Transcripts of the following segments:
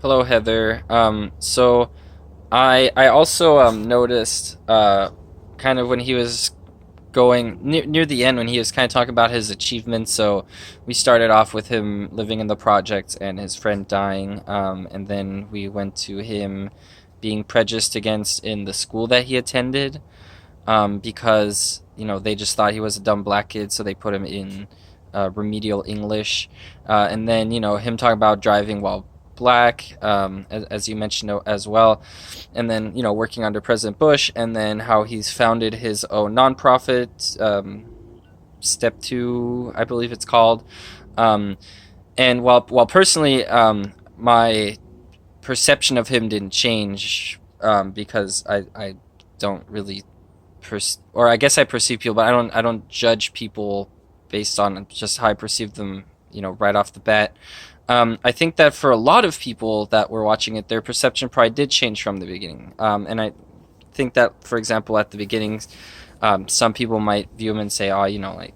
Hello, Heather. So I also noticed kind of when he was going near the end when he was kind of talking about his achievements. So we started off with him living in the project and his friend dying, and then we went to him being prejudiced against in the school that he attended, because they just thought he was a dumb black kid, so they put him in remedial English, and then him talking about driving while black, as you mentioned as well, and then working under President Bush, and then how he's founded his own nonprofit, Step Two, I believe it's called. Um, and while personally, my perception of him didn't change, because I don't really or I guess I perceive people, but I don't judge people based on just how I perceive them, right off the bat. I think that for a lot of people that were watching it, their perception probably did change from the beginning. And I think that, for example, at the beginning, some people might view him and say, "Oh, like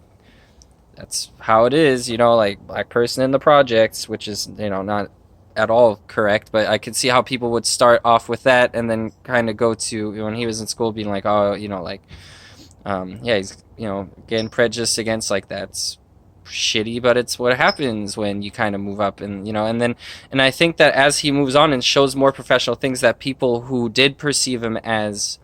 that's how it is," like black person in the projects, which is not at all correct. But I could see how people would start off with that and then kind of go to when he was in school, being like, "Oh, like." Yeah, he's getting prejudiced against, like that's shitty, but it's what happens when you kind of move up, and and I think that as he moves on and shows more professional things, that people who did perceive him as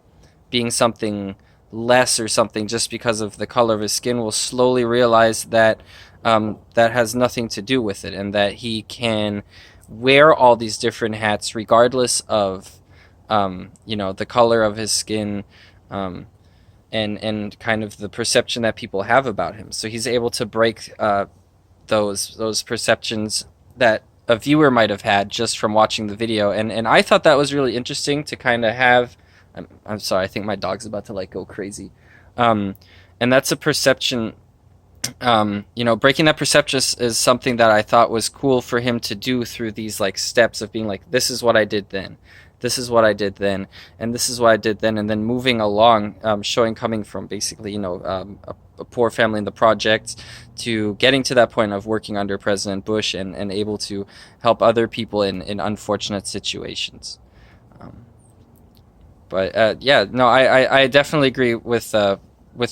being something less or something just because of the color of his skin will slowly realize that that has nothing to do with it, and that he can wear all these different hats regardless of the color of his skin, um, and kind of the perception that people have about him. So he's able to break those perceptions that a viewer might have had just from watching the video, and I thought that was really interesting to kind of have. I'm sorry, I think my dog's about to like go crazy, um, and that's a perception. Breaking that perception is something that I thought was cool for him to do through these like steps of being like, this is what I did then, this is what I did then, and this is what I did then, and then moving along, showing coming from basically a poor family in the projects to getting to that point of working under President Bush, and able to help other people in unfortunate situations. Um, but yeah, no, I definitely agree with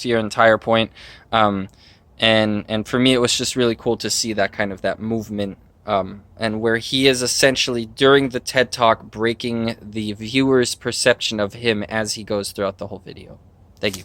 your entire point. Um, and for me, it was just really cool to see that kind of that movement, and where he is essentially during the TED Talk breaking the viewer's perception of him as he goes throughout the whole video. Thank you.